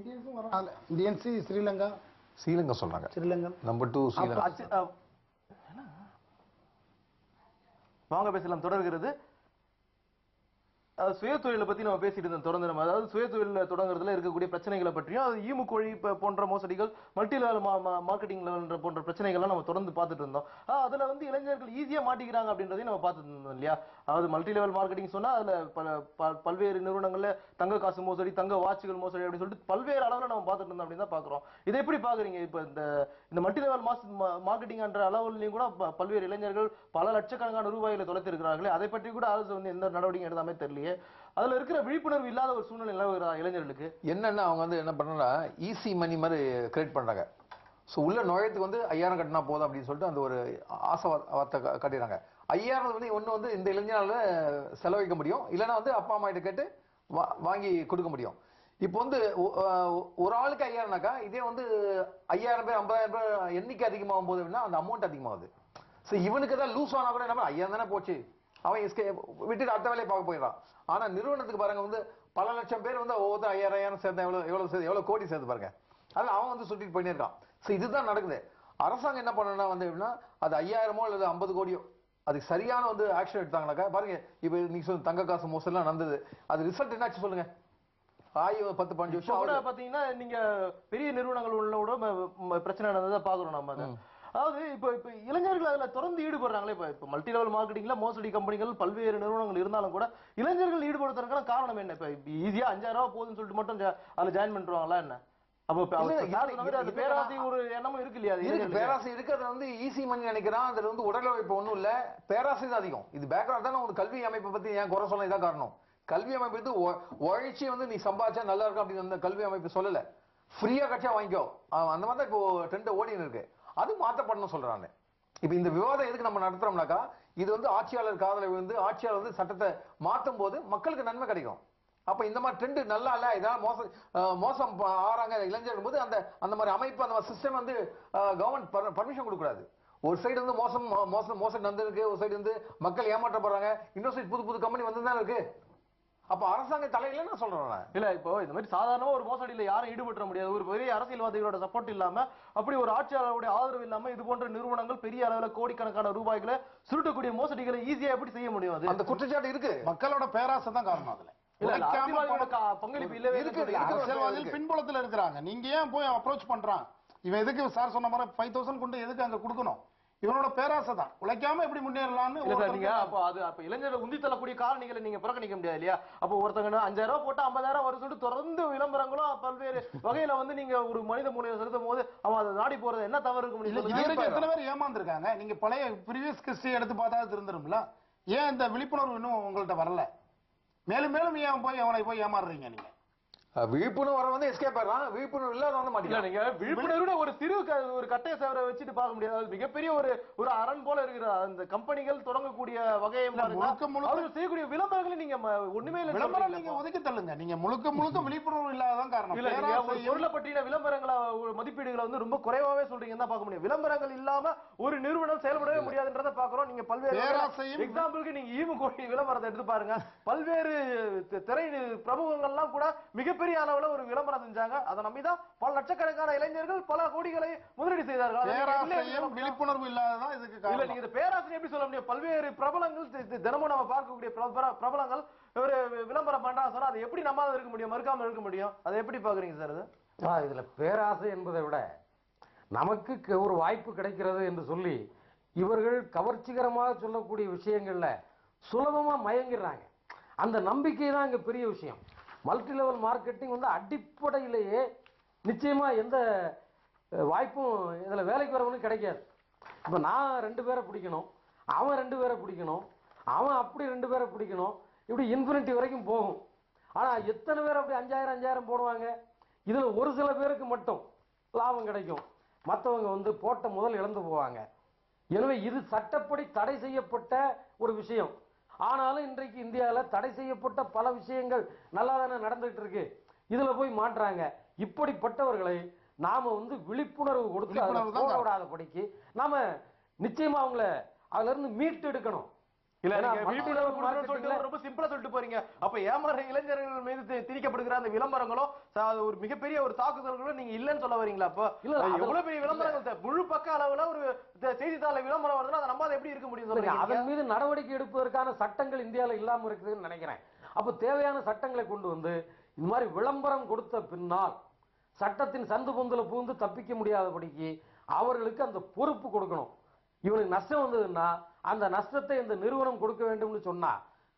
இந்தியன்ஸும் வராங்க. இந்தியன்ஸ் ஸ்ரீலங்கா சொன்னாங்க. ஸ்ரீலங்கன் நம்பர் 2 ஸ்ரீலங்கா. வாங்க பேசலாம். தொடர்கிறது சுய தொழிலை பத்தி நம்ம பேசிட்டு இருந்தோம் தொடர்ந்து. நம்ம அதாவது சுய தொழில தொடங்குறதுல இருக்கக்கூடிய பிரச்சனைகளை பற்றியும், அது ஈமுக்கோழி போன்ற மோசடிகள், மல்டி லெவல் மார்க்கெட்டிங் லெவல் போன்ற பிரச்சனைகள்லாம் நம்ம தொடர்ந்து பார்த்துட்டு இருந்தோம். அதுல வந்து இளைஞர்கள் ஈஸியா மாட்டிக்கிறாங்க அப்படின்றதையும் நம்ம பார்த்துட்டு இருந்தோம் இல்லையா? அதாவது மல்டி லெவல் மார்க்கெட்டிங் சொன்னா அதுல பல்வேறு நிறுவனங்கள்ல தங்க காசு மோசடி, தங்க வாட்சுகள் மோசடி அப்படின்னு சொல்லிட்டு பல்வேறு அளவுல நம்ம பார்த்துட்டு இருந்தோம் அப்படின்னு தான் பாக்குறோம். இதை எப்படி பாக்குறீங்க? இப்ப இந்த மல்டி லெவல் மார்க்கெட்டிங் என்ற அளவுலையும் கூட பல்வேறு இளைஞர்கள் பல லட்சக்கணக்கான ரூபாய்களை தொலைத்து இருக்கிறார்களே, அதை பற்றி கூட அரசு வந்து எந்த நடவடிக்கை எடுத்தாமே தெரியல. அதுல இருக்கிற விழிப்புணர்வு இல்லாத ஒரு சூழ்நிலை நிலவுகிறதா இளைஞர்களுக்கு? என்னன்னா அவங்க வந்து என்ன பண்றாங்கன்னா ஈஸி மணி மாதிரி கிரியேட் பண்றாங்க. ஸோ உள்ள நுழையத்துக்கு வந்து 5000 கட்டினா போதும் அப்படின்னு சொல்லிட்டு அந்த ஒரு ஆசை வார்த்தை கட்டிடுறாங்க. 5000 வந்து ஒன்று வந்து இந்த இளைஞனால செலவழிக்க முடியும், இல்லைன்னா வந்து அப்பா அம்மா கிட்ட கேட்டு வாங்கி கொடுக்க முடியும். இப்போ வந்து ஒரு ஆளுக்கு 5000னாக்கா இதே வந்து 5000 பேர் 50000 பேர் எண்ணிக்கை அதிகமாகும் போது அப்படின்னா அந்த அமௌண்ட் அதிகமாகுது. ஸோ இவனுக்கு தான் லூஸ் ஆனா கூட என்ன 5000 தானே போச்சு, அவன் விட்டுட்டு அடுத்த வேலையை பார்க்க போயிடறான். ஆனா நிறுவனத்துக்கு பாருங்க வந்து பல லட்சம் பேர் வந்து ஒவ்வொருத்தர் 5000 சேர்த்தா எவ்வளவு கோடி சேர்த்து பாருங்க. அதில் அவன் வந்து சுட்டிட்டு போயிட்டே இருக்கான். ஸோ இதுதான் நடக்குது. அரசாங்கம் என்ன பண்ணணும்னா வந்து எப்படின்னா அது 5000மோ அல்லது 50 கோடியோ அதுக்கு சரியான வந்து ஆக்ஷன் எடுத்தாங்கனாக்கா பாருங்க. இப்போ நீங்க சொல்லுங்க தங்க காசு மோசடிலாம் நடந்தது, அது ரிசல்ட் என்னாச்சு சொல்லுங்க. 10-15 வருஷம் பாத்தீங்கன்னா நீங்க பெரிய நிறுவனங்கள் உள்ளோட பிரச்சனை நடந்ததை பாக்குறோம் நம்ம. அதாவது இப்ப இளைஞர்கள் அதுல தொடர்ந்து ஈடுபடுறாங்களே. இப்ப மல்டி லெவல் மார்க்கெட்டிங்ல மோசடி கம்பெனிகள் பல்வேறு நிறுவனங்கள் இருந்தாலும் கூட இளைஞர்கள் ஈடுபடுறதுக்கான காரணம் என்ன? இப்ப ஈஸியா 5000 ரூபாய் போதுன்னு சொல்லிட்டு மட்டும் அதுல ஜாயின் பண்ணிடுவாங்களா என்ன? அப்ப பேராசை ஒரு எண்ணமும் இருக்கு இல்லையா? பேராசை இருக்கு. அது வந்து ஈஸி மணி நினைக்கிறான். அதுல வந்து உடல் உழைப்பு ஒண்ணும் இல்ல, பேராசை தான் அதிகம். இது பேக்ரவுண்ட் தானே. உங்களுக்கு கல்வி அமைப்பை பத்தி ஏன் குறை சொல்ல இதான் காரணம். கல்வி அமைப்பு வந்து உழைச்சி வந்து நீ சம்பாதிச்சா நல்லா இருக்கும் அப்படின்னு அந்த கல்வி அமைப்பு சொல்லல. ஃப்ரீயா கட்சியா வாங்கிக்கோ அந்த மாதிரி தான் இப்போ ட்ரெண்ட் ஓடின்னு இருக்கு. அது மாற்றப்படணும் சொல்றாங்க. இப்ப இந்த விவாதம் எதுக்கு நம்ம நடத்துறோம்னாக்கா இது வந்து ஆட்சியாளர் காதல விழுந்து ஆட்சியாளர் வந்து சட்டத்தை மாற்றும் போது மக்களுக்கு நன்மை கிடைக்கும். அப்ப இந்த மாதிரி ட்ரெண்ட் நல்லா இல்ல, இதனால மோசம் ஆறாங்க இளைஞர்கள் போது அந்த மாதிரி அமைப்பு அந்த சிஸ்டம் வந்து கவர்மெண்ட் பர்மிஷன் கொடுக்கூடாது. ஒரு சைடு வந்து மோசடி நடந்திருக்கு, ஒரு சைடு வந்து மக்கள் ஏமாற்றப்படுறாங்க, இன்னொரு சைடு புது கம்பெனி வந்து தான் இருக்கு. அப்ப அரசாங்க தலையில நான் சொல்றேன் இல்ல. இப்போ இந்த மாதிரி சாதாரணமா ஒரு மோசடியில யாரும் ஈடுபட முடியாது. ஒரு பெரிய அரசியல்வாதிகளோட சப்போர்ட் இல்லாம, அப்படி ஒரு ஆட்சியாளருடைய ஆதரவு இல்லாம இது போன்ற நிறுவனங்கள் பெரிய அளவுல கோடிக்கணக்கான ரூபாய்களை சுருட்டக்கூடிய மோசடிகளை ஈஸியா எப்படி செய்ய முடியும்? அது அந்த குற்றச்சாட்டு இருக்கு. மக்களோட பேராசை தான் காரணம். அதுல பங்களிப்பு இல்லவே இருக்கு. அரசியல்வாதிகள் பின்புலத்துல இருக்கிறாங்க. நீங்க ஏன் போய் அப்ரோச் பண்றான்? இவன் எதுக்கு சார் சொன்ன மாதிரி 5000 கொண்டு எதுக்கு அங்க கொடுக்கணும்? இவனோட பேராசை தான். உழைக்காம எப்படி முன்னேறலாம்னு இளைஞர்கள் உந்தி தள்ளக்கூடிய காரணிகளை நீங்க புறக்கணிக்க முடியாது இல்லையா? அப்போ ஒருத்தங்க 5000 ரூபாய் போட்டு 50000 வரும் சொல்லிட்டு தொடர்ந்து விளம்பரங்களும் பல்வேறு வகையில வந்து நீங்க ஒரு மனித மூலையை செலுத்தும் போது அவன் அதை நாடி போறது என்ன தவறு இருக்க முடியும்? எத்தனை பேர் ஏமாந்துருக்காங்க. நீங்க பழைய ப்ரீவியஸ் ஹிஸ்டரி எடுத்து பார்த்தா தெரிஞ்சிரும்ல. ஏன் இந்த விழிப்புணர்வு இன்னும் உங்கள்கிட்ட வரல? மேலும் மேலும் ஏன் போய் அவனை போய் ஏமாறுறீங்க? நீங்க விழிப்புணர்வு வர வந்து எஸ்கேப் ஆகலாம், விழிப்புணர்வு இல்லாத வந்து மாட்டீங்க. நீங்க விழிப்புணர்வு ஒரு சிறு ஒரு கட்டை சேவரை வச்சுட்டு பார்க்க முடியாது. மிகப்பெரிய ஒரு அரண் போல இருக்கிற அந்த கம்பெனிகள் தொடங்கக்கூடிய வகையை அவர்கள் செய்யக்கூடிய விளம்பரங்களை நீங்க ஒண்ணுமே இல்லை. விளம்பரம் நீங்க ஒதுக்கி தள்ளுங்க. நீங்க முழுக்க விழிப்புணர்வு இல்லாததான் காரணம். பொருளை பற்றின விளம்பரங்களை மதிப்பீடுகளை வந்து ரொம்ப குறைவாவே சொல்றீங்கன்னு தான் பார்க்க முடியும். விளம்பரங்கள் இல்லாம ஒரு நிறுவனம் செயல்படவே முடியாதுன்றதை பாக்குறோம். நீங்க பல்வேறு எக்ஸாம்பிளுக்கு நீங்க ஈமுக்கோழி விளம்பரத்தை எடுத்து பாருங்க. பல்வேறு திரை பிரமுகங்கள்லாம் கூட மிகப்பெரிய அளவுல ஒரு விளம்பரம் செஞ்சாங்க. அதை நம்பிதான் பல லட்சக்கணக்கான இளைஞர்கள் பல கோடிகளை முதலீடு செய்தார்கள். விழிப்புணர்வு இல்லாததான் இதுக்கு இல்ல. நீங்க பேராசிரியர் எப்படி சொல்ல முடியும்? பல்வேறு பிரபலங்கள் தினமும் நம்ம பார்க்கக்கூடிய பிரபலங்கள் ஒரு விளம்பரம் பண்றாங்க சார், அதை எப்படி நம்பாத இருக்க முடியும், மறுக்காம இருக்க முடியும்? அதை எப்படி பாக்குறீங்க சார்? அது இதுல பேராசை என்பதை விட நமக்கு ஒரு வாய்ப்பு கிடைக்கிறது என்று சொல்லி இவர்கள் கவர்ச்சிகரமாக சொல்லக்கூடிய விஷயங்கள்ல சுலபமா மயங்கிடுறாங்க. அந்த நம்பிக்கை தான் இங்க பெரிய விஷயம். மல்டி லெவல் மார்க்கெட்டிங் வந்து அடிப்படையிலேயே நிச்சயமா எந்த வாய்ப்பும் இதுல வேலைக்கு வரவனுக்கு கிடைக்காது. இப்ப நான் 2 பேரை பிடிக்கணும், அவன் 2 பேரை பிடிக்கணும், அவன் அப்படி 2 பேரை பிடிக்கணும், இப்படி இன்ஃபினிட்டி வரைக்கும் போகும். ஆனா எத்தனை பேர் அப்படி 5000 போடுவாங்க? இதுல ஒரு சில பேருக்கு மட்டும் லாபம் கிடைக்கும், மற்றவங்க வந்து போட்ட முதல் இழந்து போவாங்க. எனவே இது சட்டப்படி தடை செய்யப்பட்ட ஒரு விஷயம். ஆனாலும் இன்றைக்கு இந்தியாவில் தடை செய்யப்பட்ட பல விஷயங்கள் நல்லா தானே நடந்துட்டு இருக்கு. இதுல போய் மாற்றாங்க. இப்படிப்பட்டவர்களை நாம வந்து விழிப்புணர்வு கொடுத்து விடாத படிக்கு நாம நிச்சயமா அவங்கள அதுல இருந்து மீட்டு எடுக்கணும். இல்ல ஏன்னா நீங்க விழிப்புணர்வு மல்டி கொடுக்கணும்னு சொல்லிட்டு ரொம்ப சிம்பிளா சொல்லிட்டு போறீங்க. அப்ப ஏமாற இளைஞர்கள் மீது திணிக்கப்படுகிற அந்த விளம்பரங்களோ அது ஒரு மிகப்பெரிய ஒரு தாக்குதல்களோ நீங்க இல்லன்னு சொல்ல வரீங்களா? அப்ப இல்ல, அது எவ்வளவு பெரிய விளம்பரங்கள் முழு பக்க அளவுல ஒரு செய்தித்தாள விளம்பரம் வருதுன்னா அதை நம்பாத எப்படி இருக்க முடியும் இல்லைங்க, சொல்றீங்க? அதன் மீது நடவடிக்கை எடுப்பதற்கான சட்டங்கள் இந்தியாவில் இல்லாம இருக்குதுன்னு நினைக்கிறேன். அப்ப தேவையான சட்டங்களை கொண்டு வந்து இந்த மாதிரி விளம்பரம் கொடுத்த பின்னால் சட்டத்தின் சந்து பொந்துல பூந்து தப்பிக்க முடியாதபடிக்கு அவர்களுக்கு அந்த பொறுப்பு கொடுக்கணும். இவனுக்கு நஷ்டம் வந்ததுன்னா அந்த நஷ்டத்தை இந்த நிறுவனம் கொடுக்க வேண்டும்னு சொன்னா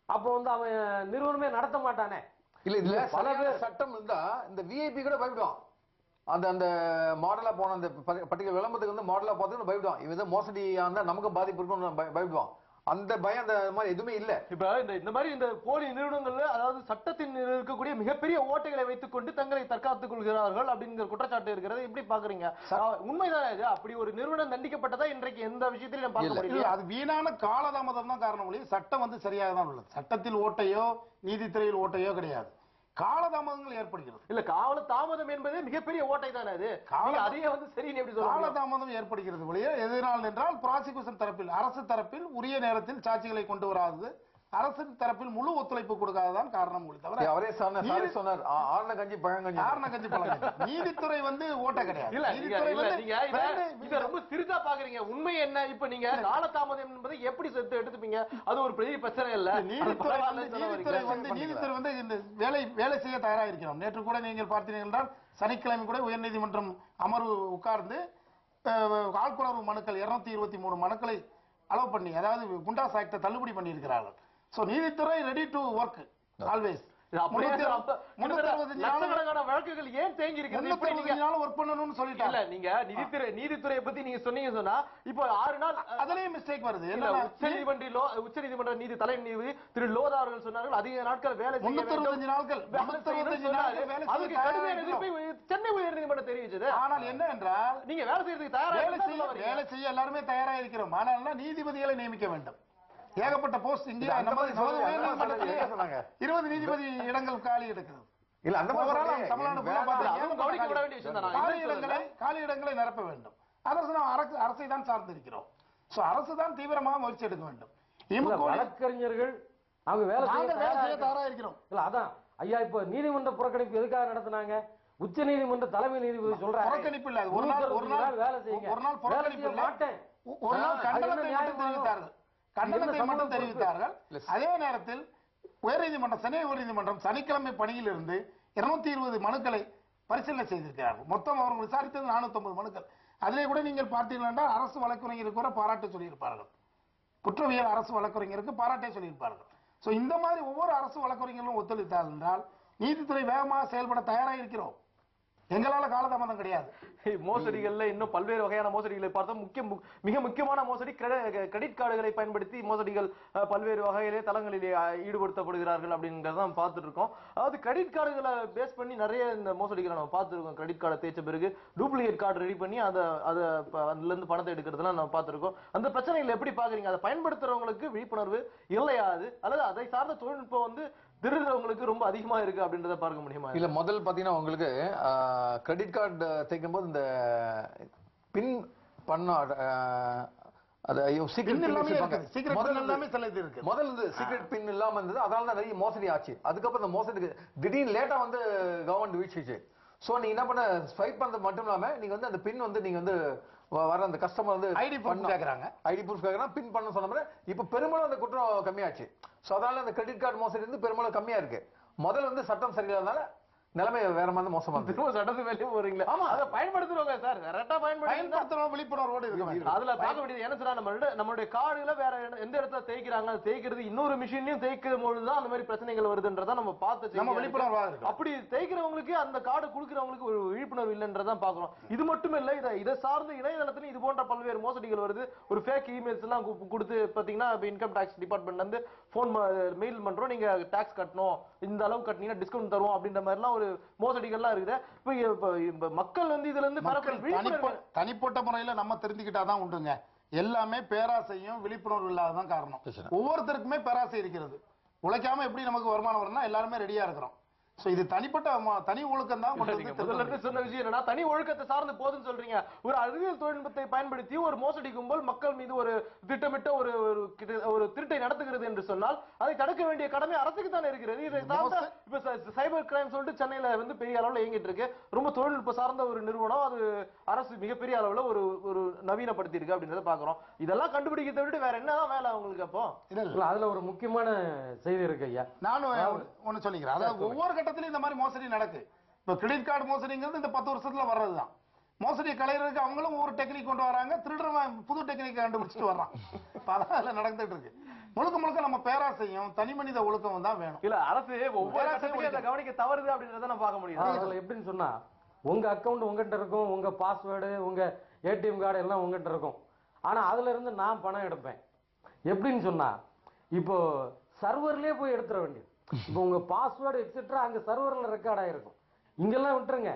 அப்ப வந்து அவன் நிறுவனமே நடத்த மாட்டானே. இல்ல இதுல பல பல பேர் சட்டம் இருந்தா இந்த விஐபி கூட பயப்படுவான். அந்த அந்த மாடலா போன அந்த பர்டிகுலர் விளம்பரத்துக்கு வந்து மாடலா பார்த்து பயப்படுவான். இவன் மோசடியா இருந்தா நமக்கு பாதிப்பு இருக்கும்னு பயப்படுவான். அந்த பயம் அந்த மாதிரி எதுவுமே இல்ல. இப்ப இந்த மாதிரி இந்த போலி நிறுவனங்கள்ல அதாவது சட்டத்தின் இருக்கக்கூடிய மிகப்பெரிய ஓட்டைகளை வைத்துக் கொண்டு தங்களை தற்காத்துக் கொள்கிறார்கள் அப்படிங்கிற குற்றச்சாட்டு இருக்கிறது எப்படி பாக்குறீங்க? உண்மைதான் இது. அப்படி ஒரு நிறுவனம் தண்டிக்கப்பட்டதா இன்றைக்கு எந்த விஷயத்திலும் நம்ம பார்க்க முடியல. அது வீணான காலதாமதம் தான் காரணம் ஒழிய சட்டம் வந்து சரியாக தான் உள்ளது. சட்டத்தில் ஓட்டையோ நீதித்துறையில் ஓட்டையோ கிடையாது. காலதாமதங்கள் ஏற்படுகிறது. இல்ல கால தாமதம் என்பது மிகப்பெரிய ஓட்டை தானே அது. அதையே வந்து சரின்னு எப்படி சொல்ல முடியும்? காலதாமதம் ஏற்படுகிறது ஒழிய எதனால் என்றால் ப்ராசிக்யூஷன் தரப்பில் அரசு தரப்பில் உரிய நேரத்தில் சாட்சிகளை கொண்டு வராது, அரசின் தரப்பில் முழு ஒத்துழைப்பு கொடுக்காததான் காரணம். தவிர அவரே சொன்னார் ஆரண கஞ்சி பழங்கஞ்சி ஆரண கஞ்சி பழங்கஞ்சி. நீதித்துறை வந்து ஓட்ட கிடையாது. இல்ல நீங்க ரொம்ப சிறிதா பாக்குறீங்க. உண்மை என்ன? இப்ப நீங்க காலதாமதம் என்பதை எப்படி எடுத்துப்பீங்க? அது ஒரு பெரிய பிரச்சனை இல்ல. நீதித்துறை வந்து இந்த வேலை செய்ய தயாராக இருக்கிறோம். நேற்று கூட நீங்கள் பார்த்தீர்கள் என்றால் சனிக்கிழமை கூட உயர்நீதிமன்றம் அமர்வு உட்கார்ந்து ஆட்கொணர்வு மனுக்கள் 223 மனுக்களை அலோவ் பண்ணி, அதாவது குண்டாஸ் ஆக்டை தள்ளுபடி பண்ணி இருக்கிறார்கள். So நீதித்துறை ரெடி டு ஒர்க் ஆல்வேஸ். வழக்குகள் ஏன் தேங்கி இருக்கிறது? ஒர்க் பண்ணணும்னு சொல்லிட்டாங்க. நீங்க நீதித்துறையை பத்தி நீங்க சொன்னீங்க சொன்னா இப்போ 6 நாள் அதுலயே மிஸ்டேக் வருது. உச்சநீதிமன்ற நீதி தலைமை நீதிபதி திரு லோதா அவர்கள் சொன்னார்கள் அதிக நாட்கள் வேலை 365 நாட்கள் அதுக்கு கடுமையான எதிர்ப்பை சென்னை உயர்நீதிமன்றம் தெரிவிச்சது. ஆனால் என்ன என்றால் நீங்க வேலை செய்யறதுக்கு தயாரா வேலை செய்ய எல்லாருமே தயாரா இருக்கிறோம். ஆனால் நீதிபதிகளை நியமிக்க வேண்டும். ஏகப்பட்ட போஸ்ட் இங்கே 20 நீதிபதி இடங்கள் காலி எடுக்கிறது. இல்ல அந்த காலி இடங்களை நிரப்ப வேண்டும். அதற்கு நாம் அரசை தான் சார்ந்திருக்கிறோம். அரசு தான் தீவிரமாக முயற்சி எடுக்க வேண்டும். வழக்கறிஞர்கள் அவங்க வேலை செய்ய தயாரா இருக்கிறோம். இல்ல அதான் ஐயா இப்ப நீதிமன்ற புறக்கணிப்பு எதுக்காக நடத்தினாங்க? உச்ச நீதிமன்ற தலைமை நீதிபதி சொல்றாரு புறக்கணிப்பு இல்ல, ஒரு நாள் வேலை செய்யுங்க, ஒரு நாள் புறக்கணிப்பு மாட்டேன், ஒரு நாள் கண்டனத்தை மட்டும் தெரிவித்தார்கள். அதே நேரத்தில் உயர்நீதிமன்றம் சென்னை உயர்நீதிமன்றம் சனிக்கிழமை பணியில் இருந்து 220 மனுக்களை பரிசீலனை செய்திருக்கிறார்கள். மொத்தம் அவர்கள் விசாரித்தது 450 மனுக்கள். அதிலே கூட நீங்கள் பார்த்தீர்கள் என்றால் அரசு வழக்கறிஞருக்கு கூட பாராட்டு சொல்லியிருப்பார்கள். குற்றவியல் அரசு வழக்கறிஞருக்கு பாராட்டே சொல்லியிருப்பார்கள். இந்த மாதிரி ஒவ்வொரு அரசு வழக்கறிஞர்களும் ஒத்துழைத்தார்கள் என்றால் நீதித்துறை வேகமாக செயல்பட தயாராக இருக்கிறோம். எங்களால காலதாமதம் கிடையாது. மோசடிகள்ல இன்னும் பல்வேறு வகையான மோசடிகளை பார்த்தோம். மிக முக்கியமான மோசடி கிரெடிட் கார்டுகளை பயன்படுத்தி மோசடிகள் பல்வேறு வகையிலே தளங்களிலே ஈடுபடுத்தப்படுகிறார்கள் அப்படிங்கறத பார்த்துட்டு இருக்கோம். அதாவது கிரெடிட் கார்டுகளை பேஸ் பண்ணி நிறைய இந்த மோசடிகளை நம்ம பார்த்துருக்கோம். கிரெடிட் கார்டை தேய்ச்ச பிறகு டூப்ளிகேட் கார்டு ரெடி பண்ணி அதுல இருந்து பணத்தை எடுக்கிறதுலாம் நம்ம பார்த்துருக்கோம். அந்த பிரச்சனைகளை எப்படி பாக்குறீங்க? அதை பயன்படுத்துறவங்களுக்கு விழிப்புணர்வு இல்லையா அது, அல்லது அதை சார்ந்த தொழில்நுட்பம் வந்து திருடுறவங்களுக்கு ரொம்ப அதிகமா இருக்கு அப்படின்றத பார்க்க முடியுமா? இல்ல முதல் பாத்தீங்கன்னா உங்களுக்கு கிரெடிட் கார்டு தேய்க்கும் போது இந்த பின் பண்ண முதல்ல சீக்ரெட் பின் இல்லாம இருந்தது. அதனால தான் நிறைய மோசடி ஆச்சு. அதுக்கப்புறம் இந்த மோசடிக்கு திடீர்னு லேட்டா வந்து கவர்மெண்ட் வீழ்ச்சிச்சு. சோ நீங்க என்ன பண்ண ஸ்வைப் பண்றது மட்டும் இல்லாம நீங்க வந்து அந்த பின் வந்து நீங்க வந்து வர அந்த கஸ்டமர் வந்து ஐடி ப்ரூஃப் கேக்குறாங்க, பின் பண்ண சொன்ன மாதிரி இப்ப பெரும்பாலும் அந்த குற்றம் கம்மியாச்சு. சோ அதனால அந்த கிரெடிட் கார்டு மோசடி வந்து பெரும்பாலும் கம்மியா இருக்கு. முதல்ல வந்து சட்டம் சரியில்லாதனால நிலைமை வேற மாதிரி மோசமா இருக்கு. சட்டத்து வேலையும் போறீங்களா? ஆமா, அதை பயன்படுத்துறவங்க சார் கரெக்டா பயன்படுத்துறவங்க விழிப்புணர்வோடு இருக்கு. அதுல பார்க்க வேண்டியது என்ன சொன்னா நம்மளுடைய கார்டுல வேற எந்த இடத்துல தேய்க்கிறாங்க, தேய்க்கிறது இன்னொரு மிஷினையும் தேய்க்கும் பொழுதுதான் அந்த மாதிரி பிரச்சனைகள் வருதுன்றத நம்ம பார்த்து நம்ம விழிப்புணர்வா இருக்கு. அப்படி தேய்க்கிறவங்களுக்கு அந்த கார்டு கொடுக்கறவங்களுக்கு ஒரு விழிப்புணர்வு இல்லைன்றதான் பாக்குறோம். இது மட்டும் இல்ல, இதை சார்ந்து இணையதளத்துல இது போன்ற பல்வேறு மோசடிகள் வருது. ஒரு ஃபேக் இமெயில்ஸ் எல்லாம் கொடுத்து பாத்தீங்கன்னா இன்கம் டாக்ஸ் டிபார்ட்மெண்ட்ல இருந்து போன் மெயில் பண்றோம், நீங்க டாக்ஸ் கட்டணும், இந்த அளவு கட்டினீங்கன்னா டிஸ்கவுண்ட் தருவோம் அப்படின்ற மாதிரி எல்லாம் ஒரு மோசடிகள்லாம் இருக்குது. மக்கள் வந்து இதுல இருந்து தனிப்பட்ட முறையில நம்ம தெரிஞ்சுக்கிட்டாதான் உண்டுங்க. எல்லாமே பேராசையும் விழிப்புணர்வு இல்லாததான் காரணம். ஒவ்வொருத்தருக்குமே பேராசை இருக்கிறது. உழைக்காம எப்படி நமக்கு வருமானம் வரும்னா எல்லாருமே ரெடியா இருக்கிறோம். சோ இது தனி ஒழுக்கம் தான் கொண்டு வந்து முதல்ல இருந்து சொன்ன விஷயம் என்னன்னா தனி ஒழுக்கத்தை சார்ந்து போதுன்னு சொல்றீங்க. ஒரு அறிவியல் தொழில்நுட்பத்தை பயன்படுத்தி ஒரு மோசடி கும்பல் மக்கள் மீது ஒரு திட்டமிட்ட ஒரு திருட்டை நடத்துகிறது என்று சொன்னால் அதை தடுக்க வேண்டிய கடமை அரசுக்கு தானே இருக்கிறது. இதை சார்ந்த இப்ப சைபர் கிரைம் சொல்லிட்டு சென்னையில வந்து பெரிய அளவுல இயங்கிட்டு இருக்கு. ரொம்ப தொழில்நுட்ப சார்ந்த ஒரு நிறுவனம், அது அரசு மிகப்பெரிய அளவுல ஒரு நவீனப்படுத்தி இருக்கு அப்படின்றத பாக்குறோம். இதெல்லாம் கண்டுபிடிக்கிறத விட்டு வேற என்னதான் வேலை அவங்களுக்கு? அப்போ இல்ல அதுல ஒரு முக்கியமான செய்தி இருக்கு ஐயா. நானும் ஒண்ணு சொல்லிக்கிறேன். அதாவது ஒவ்வொரு கட்டத்திலும் இந்த மாதிரி மோசடி நடக்கு. இப்ப கிரெடிட் கார்டு மோசடிங்கிறது இந்த 10 வருஷத்துல வர்றதுதான். மோசடியை களையறதுக்கு அவங்களும் ஒரு டெக்னிக் கொண்டு வராங்க, திருடுறவன் புது டெக்னிக் கண்டுபிடிச்சிட்டு வர்றான். அதான் நடந்துட்டு இருக்கு. முழுக்க நம்ம பேராசையும் தனி மனித ஒழுக்கம் தான் வேணும். இல்ல அரசு ஒவ்வொரு கட்டத்திலையும் கவனிக்க தவறுது அப்படின்றத நான் பார்க்க முடியும். அதுல எப்படின்னு சொன்னா உங்க அக்கௌண்ட் உங்ககிட்ட இருக்கும், உங்க பாஸ்வேர்டு உங்க ஏடிஎம் கார்டு எல்லாம் உங்ககிட்ட இருக்கும். ஆனா அதுல இருந்து நான் பணம் எடுப்பேன். எப்படின்னு சொன்னா இப்போ சர்வர்லயே போய் எடுத்துட வேண்டியது. இப்போ உங்க பாஸ்வேர்டு எக்ஸெட்ரா அங்க சர்வர்ல ரெக்கார்ட் ஆயிருக்கும். இங்கெல்லாம் விட்டுருங்க,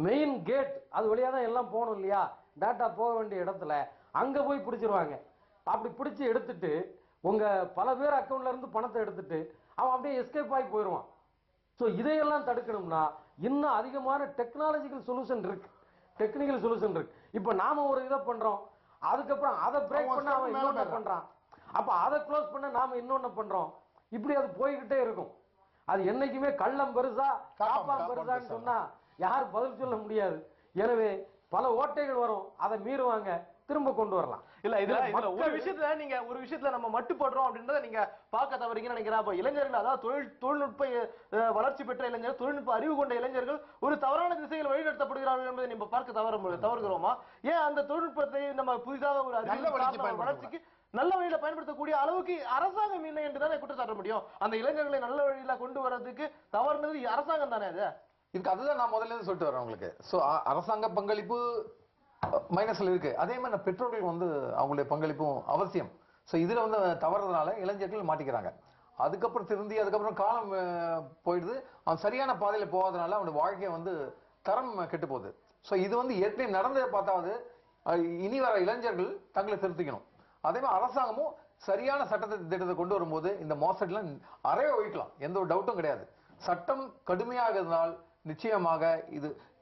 மெயின் கேட் அது வழியா தான் எல்லாம் போகணும் இல்லையா, டேட்டா போக வேண்டிய இடத்துல அங்க போய் பிடிச்சிருவாங்க. அப்படி பிடிச்சி எடுத்துட்டு உங்க பல பேர் அக்கௌண்ட்ல இருந்து பணத்தை எடுத்துட்டு அவன் அப்படியே எஸ்கேப் ஆகி போயிடுவான். ஸோ இதையெல்லாம் தடுக்கணும்னா இன்னும் அதிகமான டெக்னாலஜிக்கல் சொல்யூஷன் இருக்கு, டெக்னிக்கல் சொல்யூஷன் இருக்கு. இப்போ நாம ஒரு இதை பண்றோம், அதுக்கப்புறம் அதை பிரேக் பண்ண அவன் இன்னொன்னு பண்றான், அப்ப அதை க்ளோஸ் பண்ண நாம இன்னொன்னு பண்றோம். இப்படி அது போய்கிட்டே இருக்கும். அது என்னைக்குமே கள்ளம் பெருசா காப்பாம் பெருசான்னு சொன்னா யார் பதில் சொல்ல முடியாது. எனவே பல ஓட்டைகள் வரும், அதை மீறுவாங்க, திரும்ப கொண்டு வரலாம். இல்ல இதுல ஒரு விஷயத்துல நம்ம மட்டுப்படுறோம் அப்படின்றத நீங்க பார்க்க தவறீங்கன்னு நினைக்கிறேன். அப்ப இளைஞர்கள், அதாவது தொழில்நுட்ப வளர்ச்சி பெற்ற இளைஞர்கள், தொழில்நுட்ப அறிவு கொண்ட இளைஞர்கள் ஒரு தவறான திசையில் வழிநடத்தப்படுகிறார்கள் என்பதை நம்ம பார்க்க தவறுகிறோமா? ஏன் அந்த தொழில்நுட்பத்தை நம்ம புதிதாக ஒரு அறிவு வளர்ச்சிக்கு நல்ல வழியில பயன்படுத்தக்கூடிய அளவுக்கு அரசாங்கம் இல்லை என்றுதானே குற்றச்சாட்ட முடியும்? அந்த இளைஞர்களை நல்ல வழியில கொண்டு வர்றதுக்கு தவறுனது அரசாங்கம் தானே. அது இதுக்கு அதுதான் நான் முதல்ல இருந்து சொல்லிட்டு வரேன் உங்களுக்கு. சோ அரசாங்க பங்களிப்பு மைனஸ்ல இருக்கு. அதே மாதிரி பெற்றோர்கள் வந்து அவங்களுடைய பங்களிப்பும் அவசியம். சோ இதுல வந்து தவறுறதுனால இளைஞர்கள் மாட்டிக்கிறாங்க. அதுக்கப்புறம் திருந்தி அதுக்கப்புறம் காலம் போயிடுது, அவன் சரியான பாதையில போகாதனால அவனுடைய வாழ்க்கையை வந்து தரம் கெட்டு போகுது. சோ இது வந்து ஏற்கனவே நடந்ததை பார்த்தாவது இனி வர இளைஞர்கள் தங்களை திருத்திக்கணும். அதே மாதிரி அரசாங்கமும் சரியான சட்டத்தை திட்டத்தை கொண்டு வரும்போது இந்த மோசடிலாம் அறவே ஒழிக்கலாம், எந்த ஒரு டவுட்டும் கிடையாது. சட்டம் கடுமையாக இருந்தால் நிச்சயமாக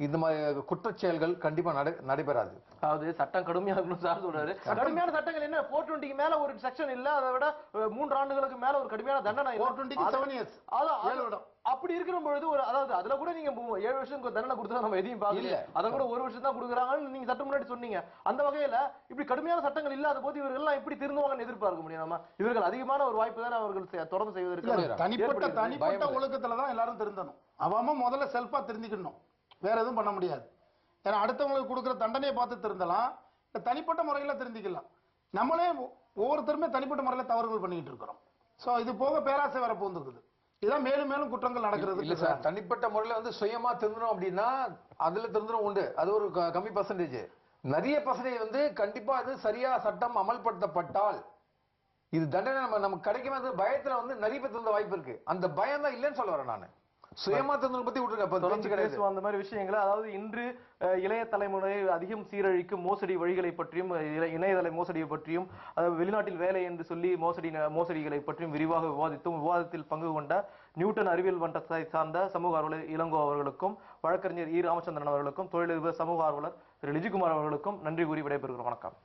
இந்த மாதிரி குற்றச்செயல்கள் கண்டிப்பா நடைபெறாது. அதாவது சட்டம் கடுமையாகணும் சார் சொல்றாரு. கடுமையான சட்டங்கள் என்ன 420 மேல ஒரு செக்ஷன் இல்ல, அதை விட 3 ஆண்டுகளுக்கு மேல ஒரு கடுமையான தண்டனை 427 இயர்ஸ். அப்படி இருக்கிற பொழுது அதாவது அதுல கூட நீங்க 7 வருஷம் தண்டனை கொடுத்தா நம்ம எதையும் பார்க்கல, அதை கூட 1 வருஷம் தான் கொடுக்குறாங்கன்னு நீங்க சட்டம் முன்னாடி சொன்னீங்க. அந்த வகையில இப்படி கடுமையான சட்டங்கள் இல்லாத போது இவர்கள் எல்லாம் எப்படி திருந்துவாங்கன்னு எதிர்பார்க்க முடியும்? நம்ம இவர்கள் அதிகமான ஒரு வாய்ப்பு தானே அவர்கள் தொடர்ந்து செய்வதற்கு. தனிப்பட்ட ஒழுக்கத்துலதான் எல்லாரும் திருந்தணும். அவன் முதல்ல செல்ஃபா திருந்திக்கணும், வேற எதுவும் பண்ண முடியாது. ஏன்னா அடுத்தவங்களுக்கு கொடுக்குற தண்டனையை பார்த்து திருந்தலாம், தனிப்பட்ட முறையில திருந்திக்கலாம். நம்மளே ஒவ்வொருத்தருமே தனிப்பட்ட முறையில தவறுகள் பண்ணிட்டு இருக்கிறோம். சோ இது போக பேராசை வர போந்துருக்குது. இதான் மேலும் மேலும் குற்றங்கள் நடக்கிறது. இல்ல சார், தனிப்பட்ட முறையில வந்து சுயமா திருந்தணும் அப்படின்னா அதுல திருந்தணும் உண்டு, அது ஒரு கம்மி பர்சன்டேஜ். நிறைய பர்சன்டேஜ் வந்து கண்டிப்பா அது சரியா சட்டம் அமல்படுத்தப்பட்டால் இது தண்டனை நமக்கு கிடைக்கும் பயத்துல வந்து நிறைய பேர் திருந்த வாய்ப்பு இருக்கு. அந்த பயம் தான் இல்லைன்னு சொல்ல வரேன். நான் சுயமா திருந்தல் பத்தி விட்டுருக்கேன் அந்த மாதிரி விஷயங்களை. அதாவது இன்று இளைய தலைமுறை அதிகம் சீரழிக்கும் மோசடி வழிகளை பற்றியும் இணையதள மோசடியை பற்றியும் வெளிநாட்டில் வேலை என்று சொல்லி மோசடிகளை பற்றியும் விரிவாக விவாதித்தும் விவாதத்தில் பங்கு கொண்ட நியூட்டன் அறிவியல் மன்றத்தை சார்ந்த சமூக ஆர்வலர் இளங்கோ அவர்களுக்கும் வழக்கறிஞர் ராமச்சந்திரன் அவர்களுக்கும் தொழிலதிபர் சமூக ஆர்வலர் திரு லிஜிகுமார் அவர்களுக்கும் நன்றி கூறி விடைபெறுகிறோம். வணக்கம்.